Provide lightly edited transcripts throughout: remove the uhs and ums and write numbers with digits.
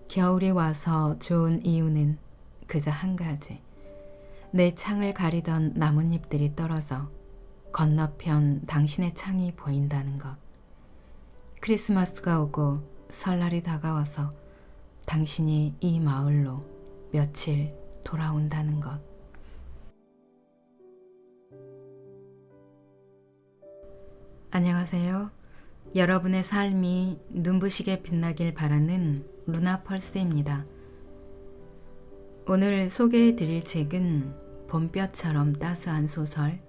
겨울이 와서 좋은 이유는 그저 한 가지. 내 창을 가리던 나뭇잎들이 떨어져 건너편 당신의 창이 보인다는 것. 크리스마스가 오고 설날이 다가와서 당신이 이 마을로 며칠 돌아온다는 것. 안녕하세요. 여러분의 삶이 눈부시게 빛나길 바라는 루나펄스입니다. 오늘 소개해 드릴 책은 봄볕처럼 따스한 소설,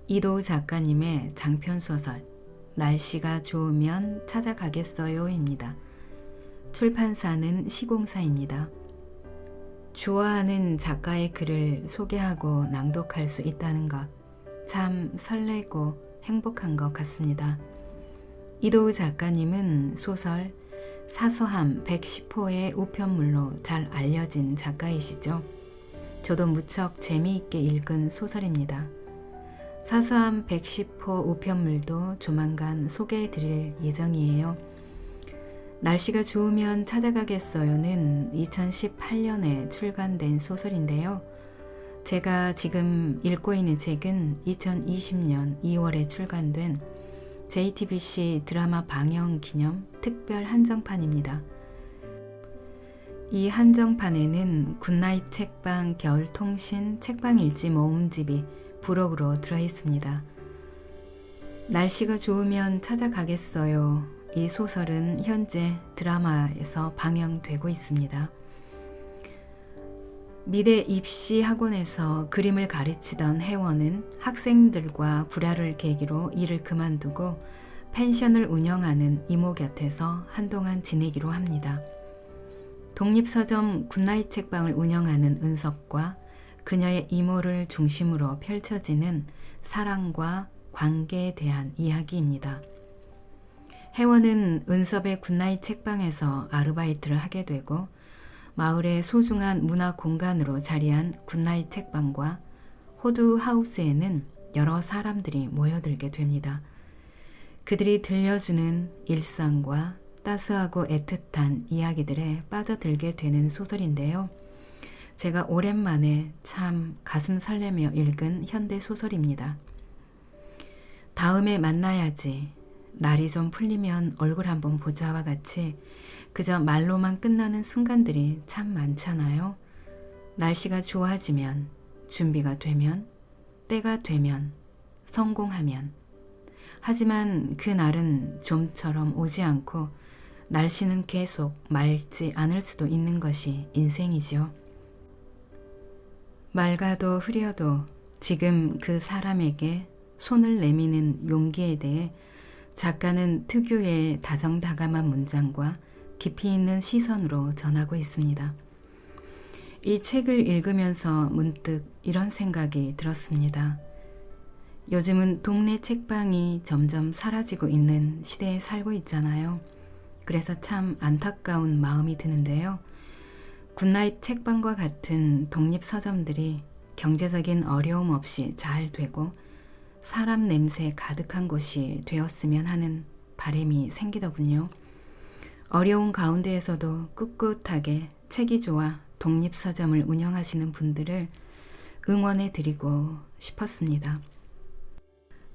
이도우 작가님의 장편소설 날씨가 좋으면 찾아가겠어요입니다. 출판사는 시공사입니다. 좋아하는 작가의 글을 소개하고 낭독할 수 있다는 것, 참 설레고 행복한 것 같습니다. 이도우 작가님은 소설 사서함 110호의 우편물로 잘 알려진 작가이시죠. 저도 무척 재미있게 읽은 소설입니다. 사서함 110호 우편물도 조만간 소개해 드릴 예정이에요. 날씨가 좋으면 찾아가겠어요는 2018년에 출간된 소설인데요. 제가 지금 읽고 있는 책은 2020년 2월에 출간된 JTBC 드라마 방영 기념 특별 한정판입니다. 이 한정판에는 굿나잇 책방 겨울통신 책방일지 모음집이 부록으로 들어있습니다. 날씨가 좋으면 찾아가겠어요. 이 소설은 현재 드라마에서 방영되고 있습니다. 미대 입시 학원에서 그림을 가르치던 혜원은 학생들과 불화를 계기로 일을 그만두고 펜션을 운영하는 이모 곁에서 한동안 지내기로 합니다. 독립서점 굿나잇 책방을 운영하는 은섭과 그녀의 이모를 중심으로 펼쳐지는 사랑과 관계에 대한 이야기입니다. 혜원은 은섭의 굿나잇 책방에서 아르바이트를 하게 되고 마을의 소중한 문화 공간으로 자리한 굿나잇 책방과 호두 하우스에는 여러 사람들이 모여들게 됩니다. 그들이 들려주는 일상과 따스하고 애틋한 이야기들에 빠져들게 되는 소설인데요. 제가 오랜만에 참 가슴 설레며 읽은 현대 소설입니다. 다음에 만나야지, 날이 좀 풀리면 얼굴 한번 보자와 같이 그저 말로만 끝나는 순간들이 참 많잖아요. 날씨가 좋아지면, 준비가 되면, 때가 되면, 성공하면. 하지만 그 날은 좀처럼 오지 않고 날씨는 계속 맑지 않을 수도 있는 것이 인생이죠. 맑아도 흐려도 지금 그 사람에게 손을 내미는 용기에 대해 작가는 특유의 다정다감한 문장과 깊이 있는 시선으로 전하고 있습니다. 이 책을 읽으면서 문득 이런 생각이 들었습니다. 요즘은 동네 책방이 점점 사라지고 있는 시대에 살고 있잖아요. 그래서 참 안타까운 마음이 드는데요. 굿나잇 책방과 같은 독립서점들이 경제적인 어려움 없이 잘 되고 사람 냄새 가득한 곳이 되었으면 하는 바람이 생기더군요. 어려운 가운데에서도 꿋꿋하게 책이 좋아 독립서점을 운영하시는 분들을 응원해 드리고 싶었습니다.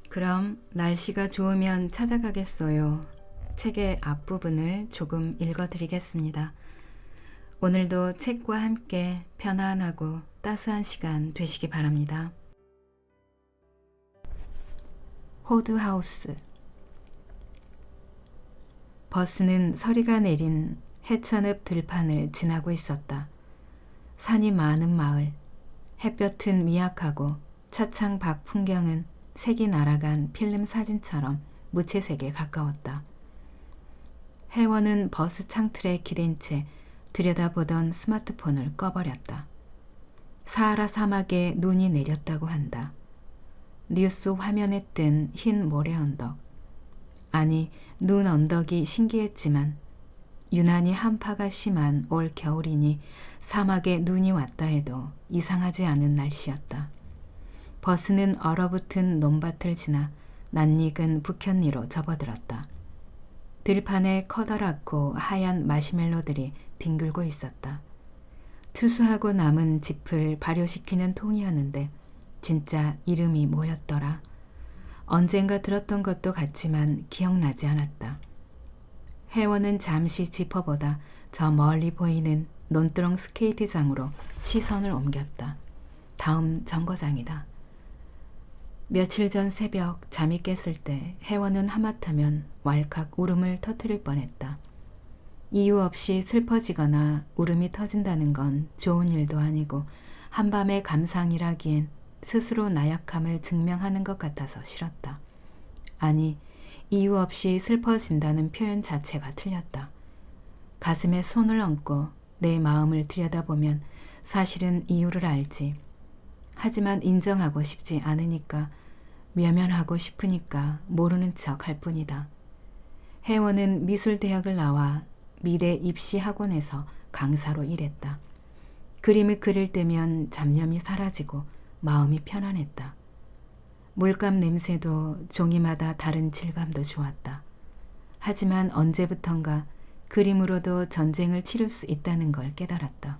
그럼 날씨가 좋으면 찾아가겠어요. 책의 앞부분을 조금 읽어드리겠습니다. 오늘도 책과 함께 편안하고 따스한 시간 되시기 바랍니다. 호두하우스. 버스는 서리가 내린 해천읍 들판을 지나고 있었다. 산이 많은 마을, 햇볕은 미약하고 차창 밖 풍경은 색이 날아간 필름 사진처럼 무채색에 가까웠다. 혜원은 버스 창틀에 기댄 채 들여다보던 스마트폰을 꺼버렸다. 사하라 사막에 눈이 내렸다고 한다. 뉴스 화면에 뜬 흰 모래 언덕. 아니, 눈 언덕이 신기했지만 유난히 한파가 심한 올 겨울이니 사막에 눈이 왔다 해도 이상하지 않은 날씨였다. 버스는 얼어붙은 논밭을 지나 낯익은 북현리로 접어들었다. 들판에 커다랗고 하얀 마시멜로들이 뒹굴고 있었다. 추수하고 남은 짚을 발효시키는 통이었는데 진짜 이름이 뭐였더라. 언젠가 들었던 것도 같지만 기억나지 않았다. 혜원은 잠시 짚어보다 저 멀리 보이는 논두렁 스케이트장으로 시선을 옮겼다. 다음 정거장이다. 며칠 전 새벽 잠이 깼을 때 혜원은 하마터면 왈칵 울음을 터뜨릴 뻔했다. 이유 없이 슬퍼지거나 울음이 터진다는 건 좋은 일도 아니고 한밤의 감상이라기엔 스스로 나약함을 증명하는 것 같아서 싫었다. 아니, 이유 없이 슬퍼진다는 표현 자체가 틀렸다. 가슴에 손을 얹고 내 마음을 들여다보면 사실은 이유를 알지. 하지만 인정하고 싶지 않으니까, 외면하고 싶으니까 모르는 척 할 뿐이다. 혜원은 미술대학을 나와 미대 입시학원에서 강사로 일했다. 그림을 그릴 때면 잡념이 사라지고 마음이 편안했다. 물감 냄새도 종이마다 다른 질감도 좋았다. 하지만 언제부턴가 그림으로도 전쟁을 치를 수 있다는 걸 깨달았다.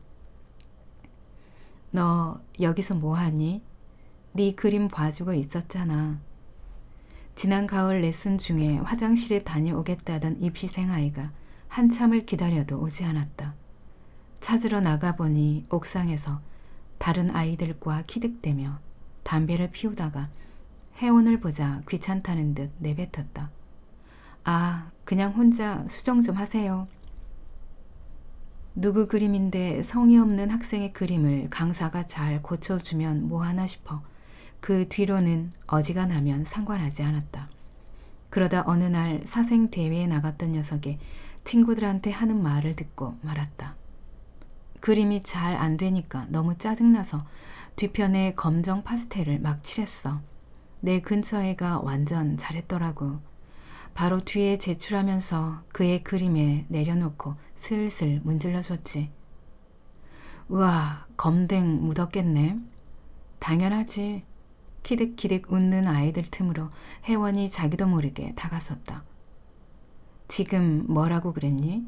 너 여기서 뭐하니? 네 그림 봐주고 있었잖아. 지난 가을 레슨 중에 화장실에 다녀오겠다던 입시생 아이가 한참을 기다려도 오지 않았다. 찾으러 나가보니 옥상에서 다른 아이들과 키득대며 담배를 피우다가 혜원을 보자 귀찮다는 듯 내뱉었다. 아, 그냥 혼자 수정 좀 하세요. 누구 그림인데 성의 없는 학생의 그림을 강사가 잘 고쳐주면 뭐하나 싶어 그 뒤로는 어지간하면 상관하지 않았다. 그러다 어느 날 사생 대회에 나갔던 녀석이 친구들한테 하는 말을 듣고 말았다. 그림이 잘 안 되니까 너무 짜증나서 뒤편에 검정 파스텔을 막 칠했어. 내 근처 애가 완전 잘했더라고. 바로 뒤에 제출하면서 그의 그림에 내려놓고 슬슬 문질러줬지. 우와, 검댕 묻었겠네. 당연하지. 키득키득 웃는 아이들 틈으로 혜원이 자기도 모르게 다가섰다. 지금 뭐라고 그랬니?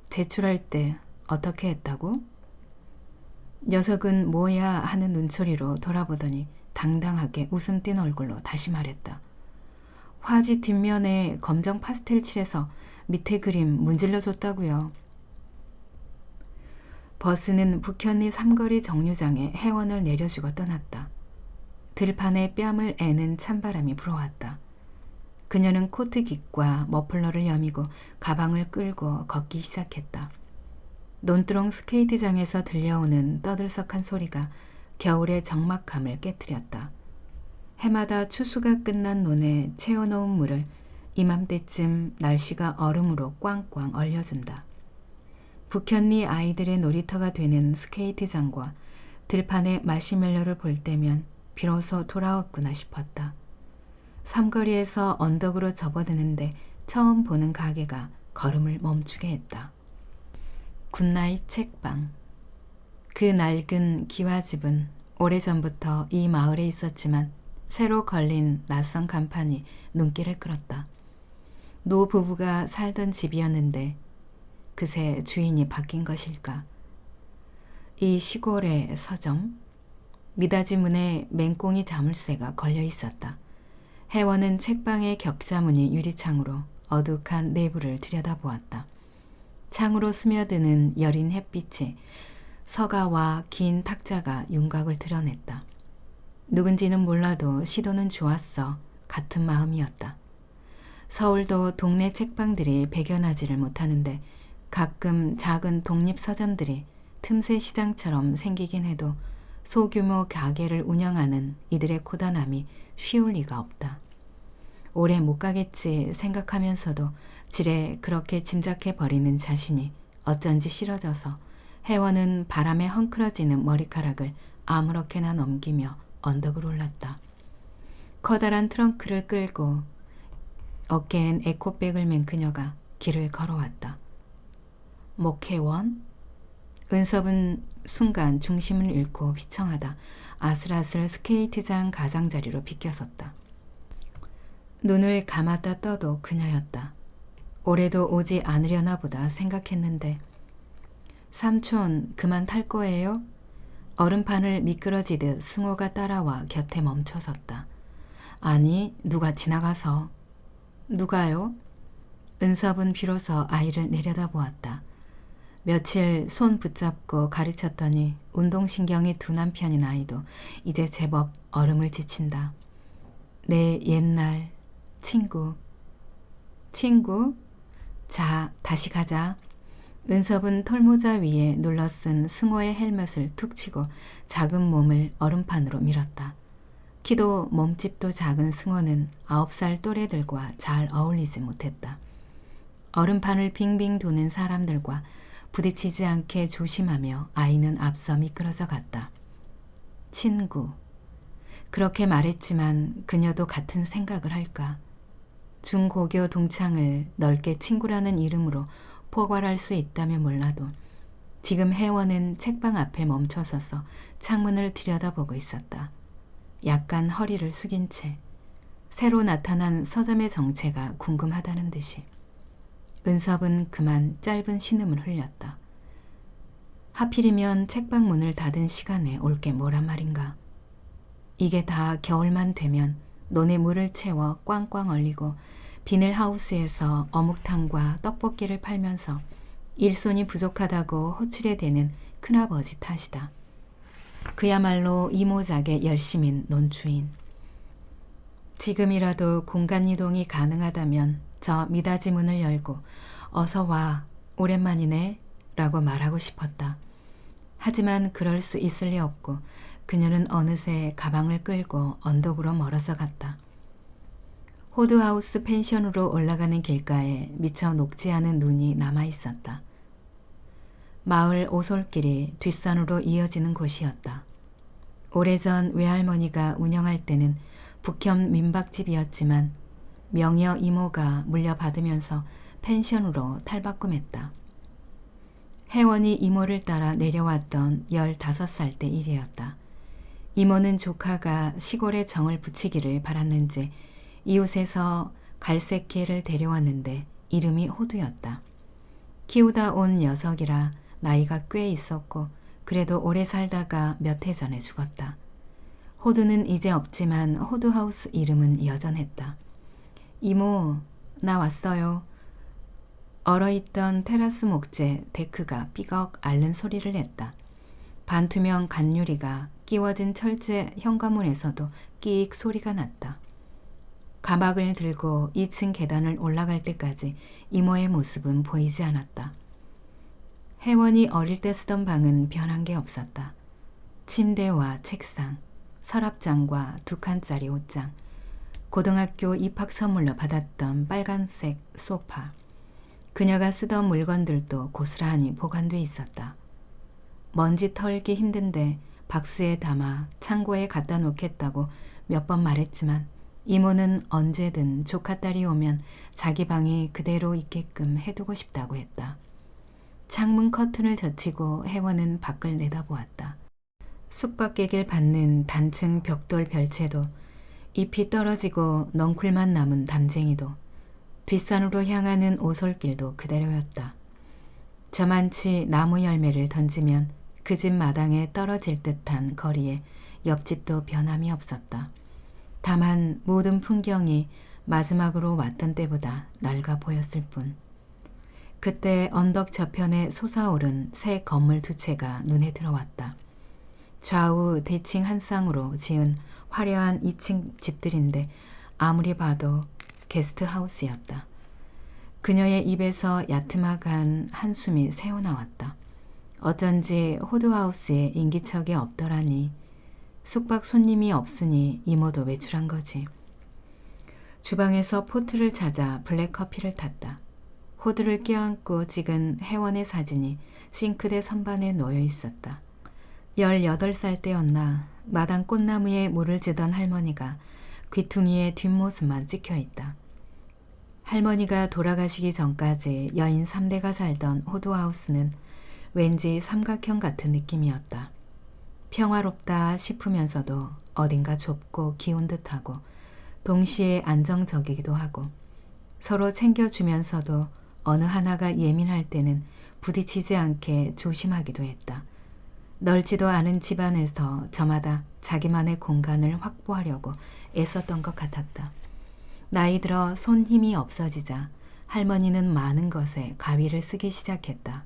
제출할 때 어떻게 했다고? 녀석은 뭐야 하는 눈초리로 돌아보더니 당당하게 웃음 띤 얼굴로 다시 말했다. 화지 뒷면에 검정 파스텔 칠해서 밑에 그림 문질러줬다고요. 버스는 북현리 삼거리 정류장에 혜원을 내려주고 떠났다. 들판에 뺨을 애는 찬바람이 불어왔다. 그녀는 코트 깃과 머플러를 여미고 가방을 끌고 걷기 시작했다. 논두렁 스케이트장에서 들려오는 떠들썩한 소리가 겨울의 적막함을 깨뜨렸다. 해마다 추수가 끝난 논에 채워놓은 물을 이맘때쯤 날씨가 얼음으로 꽝꽝 얼려준다. 북현리 아이들의 놀이터가 되는 스케이트장과 들판의 마시멜로를 볼 때면 비로소 돌아왔구나 싶었다. 삼거리에서 언덕으로 접어드는데 처음 보는 가게가 걸음을 멈추게 했다. 굿나잇 책방. 그 낡은 기와집은 오래전부터 이 마을에 있었지만 새로 걸린 낯선 간판이 눈길을 끌었다. 노 부부가 살던 집이었는데 그새 주인이 바뀐 것일까? 이 시골의 서점? 미닫이 문에 맹꽁이 자물쇠가 걸려 있었다. 혜원은 책방의 격자무늬 유리창으로 어둑한 내부를 들여다보았다. 창으로 스며드는 여린 햇빛에 서가와 긴 탁자가 윤곽을 드러냈다. 누군지는 몰라도 시도는 좋았어. 같은 마음이었다. 서울도 동네 책방들이 배견하지를 못하는데 가끔 작은 독립 서점들이 틈새 시장처럼 생기긴 해도 소규모 가게를 운영하는 이들의 고단함이 쉬울 리가 없다. 오래 못 가겠지 생각하면서도 지레 그렇게 짐작해버리는 자신이 어쩐지 싫어져서 혜원은 바람에 헝클어지는 머리카락을 아무렇게나 넘기며 언덕을 올랐다. 커다란 트렁크를 끌고 어깨엔 에코백을 맨 그녀가 길을 걸어왔다. 목혜원? 은섭은 순간 중심을 잃고 비청하다 아슬아슬 스케이트장 가장자리로 비껴섰다. 눈을 감았다 떠도 그녀였다. 올해도 오지 않으려나 보다 생각했는데 삼촌 그만 탈 거예요? 얼음판을 미끄러지듯 승호가 따라와 곁에 멈춰섰다. 아니, 누가 지나가서. 누가요? 은섭은 비로소 아이를 내려다보았다. 며칠 손 붙잡고 가르쳤더니 운동신경이 둔한 편인 아이도 이제 제법 얼음을 지친다. 내 옛날 친구. 친구? 자, 다시 가자. 은섭은 털모자 위에 눌러쓴 승호의 헬멧을 툭 치고 작은 몸을 얼음판으로 밀었다. 키도 몸집도 작은 승호는 9살 또래들과 잘 어울리지 못했다. 얼음판을 빙빙 도는 사람들과 부딪히지 않게 조심하며 아이는 앞서 미끄러져 갔다. 친구. 그렇게 말했지만 그녀도 같은 생각을 할까. 중고교 동창을 넓게 친구라는 이름으로 포괄할 수 있다면 몰라도 지금 혜원은 책방 앞에 멈춰서서 창문을 들여다보고 있었다. 약간 허리를 숙인 채 새로 나타난 서점의 정체가 궁금하다는 듯이. 은섭은 그만 짧은 신음을 흘렸다. 하필이면 책방 문을 닫은 시간에 올 게 뭐란 말인가. 이게 다 겨울만 되면 논에 물을 채워 꽝꽝 얼리고 비닐하우스에서 어묵탕과 떡볶이를 팔면서 일손이 부족하다고 호출에 대는 큰아버지 탓이다. 그야말로 이모작의 열심인 논주인. 지금이라도 공간이동이 가능하다면 저 미닫이 문을 열고 어서 와, 오랜만이네 라고 말하고 싶었다. 하지만 그럴 수 있을 리 없고 그녀는 어느새 가방을 끌고 언덕으로 멀어져 갔다. 호드하우스 펜션으로 올라가는 길가에 미처 녹지 않은 눈이 남아 있었다. 마을 오솔길이 뒷산으로 이어지는 곳이었다. 오래전 외할머니가 운영할 때는 북현 민박집이었지만 명여 이모가 물려받으면서 펜션으로 탈바꿈했다. 혜원이 이모를 따라 내려왔던 15살 때 일이었다. 이모는 조카가 시골에 정을 붙이기를 바랐는지 이웃에서 갈색 개를 데려왔는데 이름이 호두였다. 키우다 온 녀석이라 나이가 꽤 있었고 그래도 오래 살다가 몇 해 전에 죽었다. 호두는 이제 없지만 호두하우스 이름은 여전했다. 이모, 나 왔어요. 얼어있던 테라스 목재 데크가 삐걱 앓는 소리를 냈다. 반투명 간유리가 끼워진 철제 현관문에서도 끼익 소리가 났다. 가방을 들고 2층 계단을 올라갈 때까지 이모의 모습은 보이지 않았다. 혜원이 어릴 때 쓰던 방은 변한 게 없었다. 침대와 책상, 서랍장과 2칸짜리 옷장, 고등학교 입학 선물로 받았던 빨간색 소파, 그녀가 쓰던 물건들도 고스란히 보관돼 있었다. 먼지 털기 힘든데 박스에 담아 창고에 갖다 놓겠다고 몇 번 말했지만 이모는 언제든 조카딸이 오면 자기 방이 그대로 있게끔 해두고 싶다고 했다. 창문 커튼을 젖히고 혜원은 밖을 내다보았다. 숙박객을 받는 단층 벽돌 별채도 잎이 떨어지고 넝쿨만 남은 담쟁이도 뒷산으로 향하는 오솔길도 그대로였다. 저만치 나무 열매를 던지면 그 집 마당에 떨어질 듯한 거리에 옆집도 변함이 없었다. 다만 모든 풍경이 마지막으로 왔던 때보다 낡아 보였을 뿐. 그때 언덕 저편에 솟아오른 새 건물 2채가 눈에 들어왔다. 좌우 대칭 한 쌍으로 지은 화려한 2층 집들인데 아무리 봐도 게스트하우스였다. 그녀의 입에서 야트막한 한숨이 새어나왔다. 어쩐지 호드하우스에 인기척이 없더라니. 숙박 손님이 없으니 이모도 외출한 거지. 주방에서 포트를 찾아 블랙커피를 탔다. 호두를 껴안고 찍은 혜원의 사진이 싱크대 선반에 놓여 있었다. 18살 때였나 마당 꽃나무에 물을 지던 할머니가 귀퉁이에 뒷모습만 찍혀 있다. 할머니가 돌아가시기 전까지 여인 3대가 살던 호두하우스는 왠지 삼각형 같은 느낌이었다. 평화롭다 싶으면서도 어딘가 좁고 기운 듯하고 동시에 안정적이기도 하고 서로 챙겨주면서도 어느 하나가 예민할 때는 부딪히지 않게 조심하기도 했다. 넓지도 않은 집안에서 저마다 자기만의 공간을 확보하려고 애썼던 것 같았다. 나이 들어 손 힘이 없어지자 할머니는 많은 것에 가위를 쓰기 시작했다.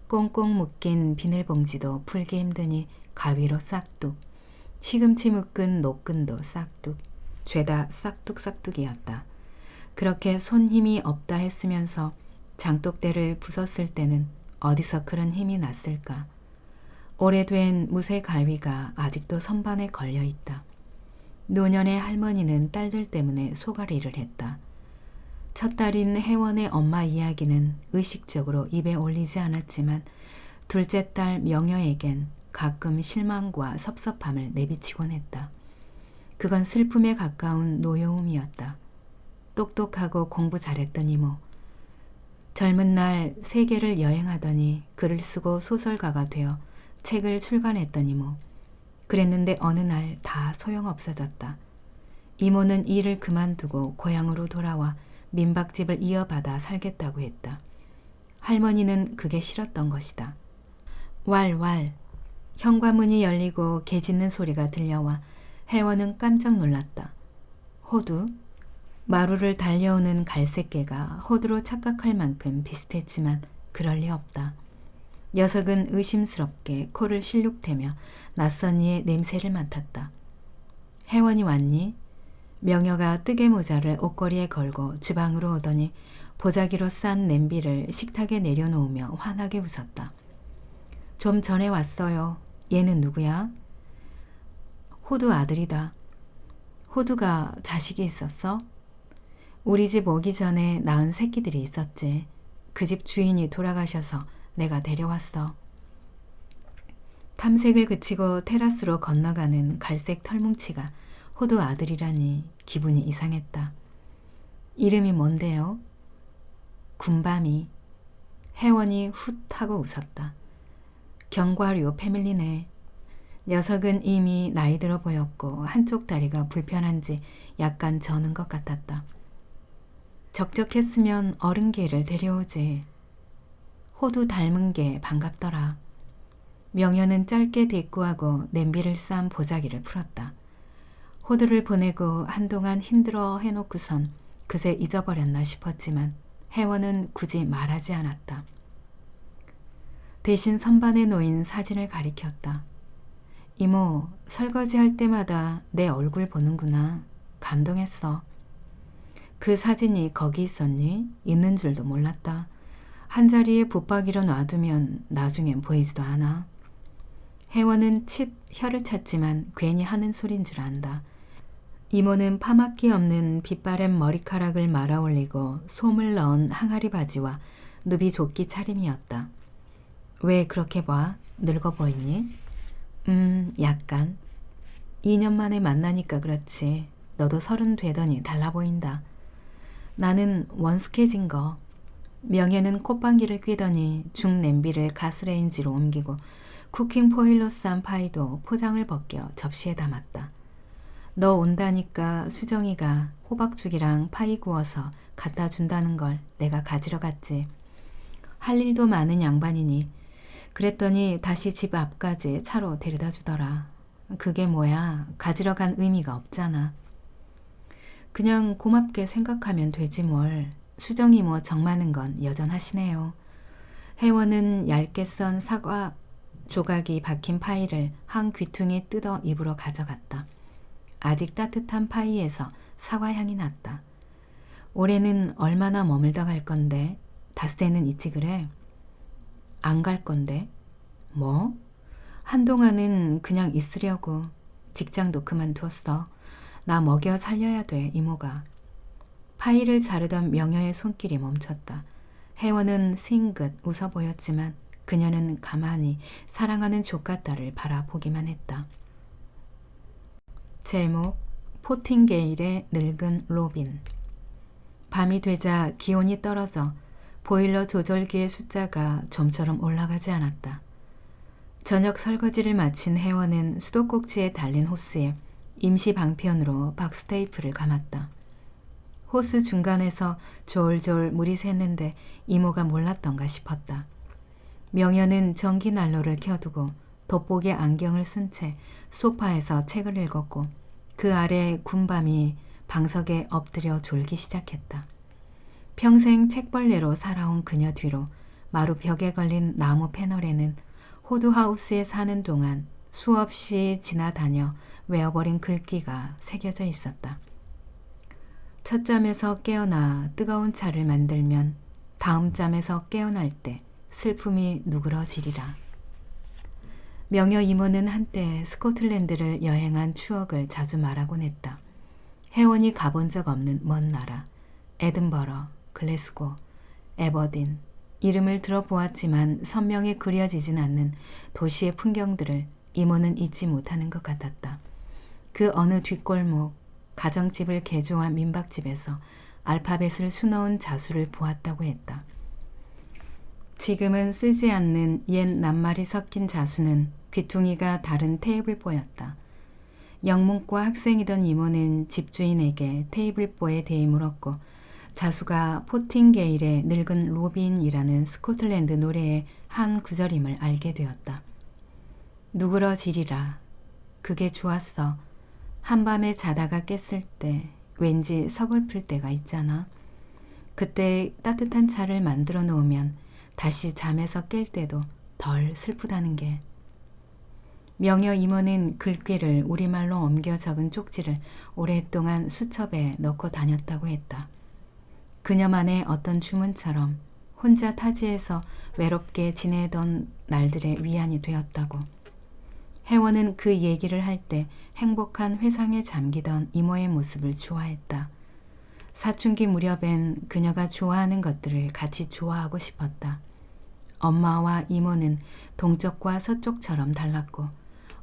꽁꽁 묶인 비닐봉지도 풀기 힘드니 가위로 싹둑, 시금치 묶은 노끈도 싹둑, 죄다 싹둑싹둑이었다. 그렇게 손 힘이 없다 했으면서 장독대를 부쉈을 때는 어디서 그런 힘이 났을까. 오래된 무쇠 가위가 아직도 선반에 걸려 있다. 노년의 할머니는 딸들 때문에 소가리를 했다. 첫 딸인 혜원의 엄마 이야기는 의식적으로 입에 올리지 않았지만 둘째 딸 명여에겐 가끔 실망과 섭섭함을 내비치곤 했다. 그건 슬픔에 가까운 노여움이었다. 똑똑하고 공부 잘했던 이모. 젊은 날 세계를 여행하더니 글을 쓰고 소설가가 되어 책을 출간했던 이모. 그랬는데 어느 날 다 소용없어졌다. 이모는 일을 그만두고 고향으로 돌아와 민박집을 이어받아 살겠다고 했다. 할머니는 그게 싫었던 것이다. 왈왈. 현관문이 열리고 개 짖는 소리가 들려와 혜원은 깜짝 놀랐다. 호두? 마루를 달려오는 갈색 개가 호두로 착각할 만큼 비슷했지만 그럴 리 없다. 녀석은 의심스럽게 코를 실룩대며 낯선 이의 냄새를 맡았다. 혜원이 왔니? 명여가 뜨개 모자를 옷걸이에 걸고 주방으로 오더니 보자기로 싼 냄비를 식탁에 내려놓으며 환하게 웃었다. 좀 전에 왔어요. 얘는 누구야? 호두 아들이다. 호두가 자식이 있었어? 우리 집 오기 전에 낳은 새끼들이 있었지. 그 집 주인이 돌아가셔서 내가 데려왔어. 탐색을 그치고 테라스로 건너가는 갈색 털뭉치가 호두 아들이라니 기분이 이상했다. 이름이 뭔데요? 군밤이. 혜원이 훗 하고 웃었다. 경과류 패밀리네. 녀석은 이미 나이 들어 보였고 한쪽 다리가 불편한지 약간 저는 것 같았다. 적적했으면 어른 개를 데려오지. 호두 닮은 게 반갑더라. 명여는 짧게 대꾸하고 냄비를 싼 보자기를 풀었다. 호두를 보내고 한동안 힘들어 해놓고선 그새 잊어버렸나 싶었지만 혜원은 굳이 말하지 않았다. 대신 선반에 놓인 사진을 가리켰다. 이모, 설거지할 때마다 내 얼굴 보는구나. 감동했어. 그 사진이 거기 있었니? 있는 줄도 몰랐다. 한자리에 붙박이로 놔두면 나중엔 보이지도 않아. 혜원은 칫 혀를 찼지만 괜히 하는 소린 줄 안다. 이모는 파막기 없는 빗바램 머리카락을 말아 올리고 솜을 넣은 항아리 바지와 누비 조끼 차림이었다. 왜 그렇게 봐? 늙어 보이니? 약간. 2년 만에 만나니까 그렇지. 너도 30 되더니 달라 보인다. 나는 원숙해진 거. 명예는 콧방귀를 뀌더니 중냄비를 가스레인지로 옮기고 쿠킹 포일로 싼 파이도 포장을 벗겨 접시에 담았다. 너 온다니까 수정이가 호박죽이랑 파이 구워서 갖다 준다는 걸 내가 가지러 갔지. 할 일도 많은 양반이니. 그랬더니 다시 집 앞까지 차로 데려다 주더라. 그게 뭐야? 가지러 간 의미가 없잖아. 그냥 고맙게 생각하면 되지 뭘. 수정이 뭐 정 많은 건 여전하시네요. 혜원은 얇게 썬 사과 조각이 박힌 파이를 한 귀퉁이 뜯어 입으로 가져갔다. 아직 따뜻한 파이에서 사과 향이 났다. 올해는 얼마나 머물다 갈 건데? 닷새는 있지 그래? 안 갈 건데? 뭐? 한동안은 그냥 있으려고. 직장도 그만두었어. 나 먹여 살려야 돼, 이모가. 파이를 자르던 명여의 손길이 멈췄다. 혜원은 싱긋 웃어 보였지만 그녀는 가만히 사랑하는 조카딸을 바라보기만 했다. 제목 포팅게일의 늙은 로빈. 밤이 되자 기온이 떨어져 보일러 조절기의 숫자가 좀처럼 올라가지 않았다. 저녁 설거지를 마친 혜원은 수도꼭지에 달린 호스에 임시 방편으로 박스테이프를 감았다. 호수 중간에서 졸졸 물이 샜는데 이모가 몰랐던가 싶었다. 명현은 전기난로를 켜두고 돋보기 안경을 쓴 채 소파에서 책을 읽었고 그 아래 군밤이 방석에 엎드려 졸기 시작했다. 평생 책벌레로 살아온 그녀 뒤로 마루 벽에 걸린 나무 패널에는 호두하우스에 사는 동안 수없이 지나다녀 외워버린 글귀가 새겨져 있었다. 첫 잠에서 깨어나 뜨거운 차를 만들면 다음 잠에서 깨어날 때 슬픔이 누그러지리라. 명여 이모는 한때 스코틀랜드를 여행한 추억을 자주 말하곤 했다. 혜원이 가본 적 없는 먼 나라, 에든버러, 글래스고, 에버딘, 이름을 들어보았지만 선명히 그려지진 않는 도시의 풍경들을 이모는 잊지 못하는 것 같았다. 그 어느 뒷골목, 가정집을 개조한 민박집에서 알파벳을 수놓은 자수를 보았다고 했다. 지금은 쓰지 않는 옛 낱말이 섞인 자수는 귀퉁이가 다른 테이블보였다. 영문과 학생이던 이모는 집주인에게 테이블보에 대해 물었고 자수가 포팅게일의 늙은 로빈이라는 스코틀랜드 노래의 한 구절임을 알게 되었다. 누그러지리라. 그게 좋았어. 한밤에 자다가 깼을 때 왠지 서글플 때가 있잖아. 그때 따뜻한 차를 만들어 놓으면 다시 잠에서 깰 때도 덜 슬프다는 게. 명여 이모는 글귀를 우리말로 옮겨 적은 쪽지를 오랫동안 수첩에 넣고 다녔다고 했다. 그녀만의 어떤 주문처럼 혼자 타지에서 외롭게 지내던 날들의 위안이 되었다고. 혜원은 그 얘기를 할 때 행복한 회상에 잠기던 이모의 모습을 좋아했다. 사춘기 무렵엔 그녀가 좋아하는 것들을 같이 좋아하고 싶었다. 엄마와 이모는 동쪽과 서쪽처럼 달랐고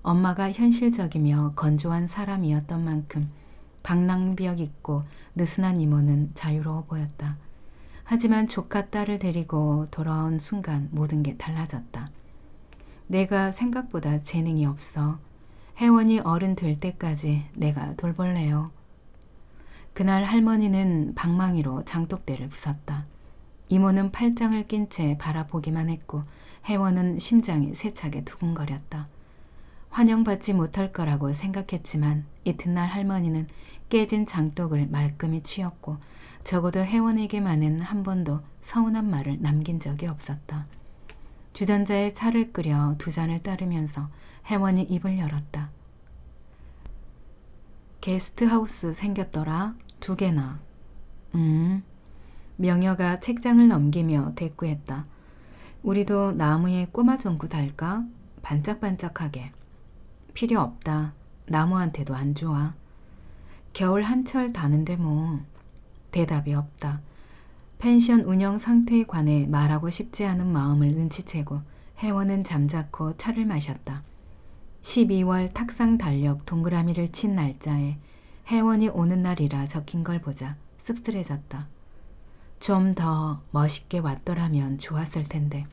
엄마가 현실적이며 건조한 사람이었던 만큼 방랑벽 있고 느슨한 이모는 자유로워 보였다. 하지만 조카 딸을 데리고 돌아온 순간 모든 게 달라졌다. 내가 생각보다 재능이 없어. 혜원이 어른 될 때까지 내가 돌볼래요. 그날 할머니는 방망이로 장독대를 부쉈다. 이모는 팔짱을 낀 채 바라보기만 했고 혜원은 심장이 세차게 두근거렸다. 환영받지 못할 거라고 생각했지만 이튿날 할머니는 깨진 장독을 말끔히 치웠고 적어도 혜원에게만은 한 번도 서운한 말을 남긴 적이 없었다. 주전자에 차를 끓여 2잔을 따르면서 혜원이 입을 열었다. 게스트하우스 생겼더라. 2개나. 명여가 책장을 넘기며 대꾸했다. 우리도 나무에 꼬마 전구 달까? 반짝반짝하게. 필요 없다. 나무한테도 안 좋아. 겨울 한철 다는데 뭐. 대답이 없다. 펜션 운영 상태에 관해 말하고 싶지 않은 마음을 눈치채고 혜원은 잠자코 차를 마셨다. 12월 탁상 달력 동그라미를 친 날짜에 혜원이 오는 날이라 적힌 걸 보자 씁쓸해졌다. 좀 더 멋있게 왔더라면 좋았을 텐데.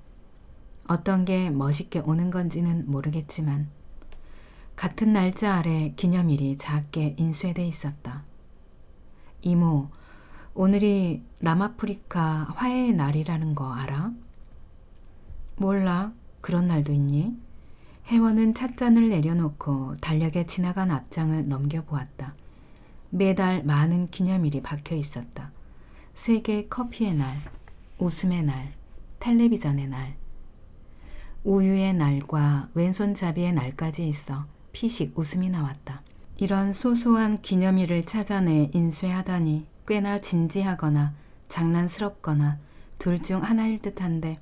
어떤 게 멋있게 오는 건지는 모르겠지만 같은 날짜 아래 기념일이 작게 인쇄돼 있었다. 이모, 오늘이 남아프리카 화해의 날이라는 거 알아? 몰라. 그런 날도 있니? 혜원은 찻잔을 내려놓고 달력에 지나간 앞장을 넘겨보았다. 매달 많은 기념일이 박혀 있었다. 세계 커피의 날, 웃음의 날, 텔레비전의 날, 우유의 날과 왼손잡이의 날까지 있어 피식 웃음이 나왔다. 이런 소소한 기념일을 찾아내 인쇄하다니 꽤나 진지하거나 장난스럽거나 둘 중 하나일 듯한데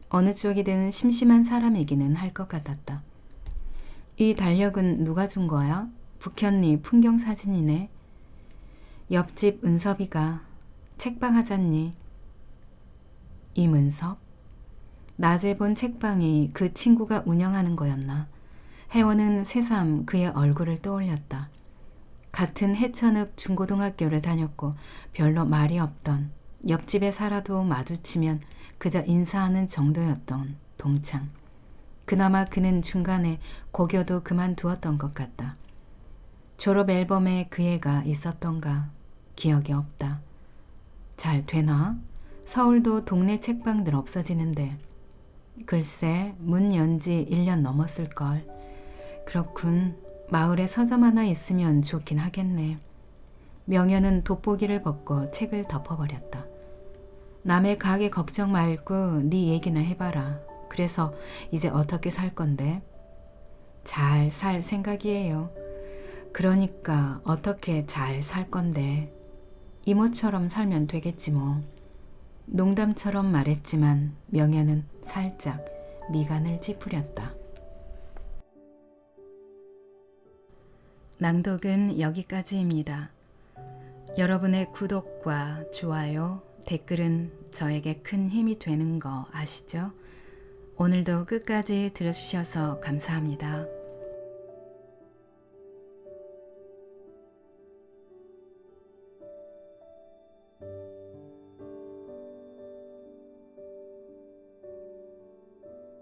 어느 쪽이든 심심한 사람이기는 할 것 같았다. 이 달력은 누가 준 거야? 북현리 풍경사진이네. 옆집 은섭이가. 책방 하잖니. 임은섭? 낮에 본 책방이 그 친구가 운영하는 거였나? 혜원은 새삼 그의 얼굴을 떠올렸다. 같은 해천읍 중고등학교를 다녔고 별로 말이 없던, 옆집에 살아도 마주치면 그저 인사하는 정도였던 동창. 그나마 그는 중간에 고교도 그만두었던 것 같다. 졸업 앨범에 그 애가 있었던가 기억이 없다. 잘 되나? 서울도 동네 책방들 없어지는데. 글쎄, 문 연지 1년 넘었을걸. 그렇군. 마을에 서점 하나 있으면 좋긴 하겠네. 명현은 돋보기를 벗고 책을 덮어버렸다. 남의 가게 걱정 말고 네 얘기나 해봐라. 그래서 이제 어떻게 살 건데? 잘 살 생각이에요. 그러니까 어떻게 잘 살 건데? 이모처럼 살면 되겠지 뭐. 농담처럼 말했지만 명현은 살짝 미간을 찌푸렸다. 낭독은 여기까지입니다. 여러분의 구독과 좋아요, 댓글은 저에게 큰 힘이 되는 거 아시죠? 오늘도 끝까지 들어주셔서 감사합니다.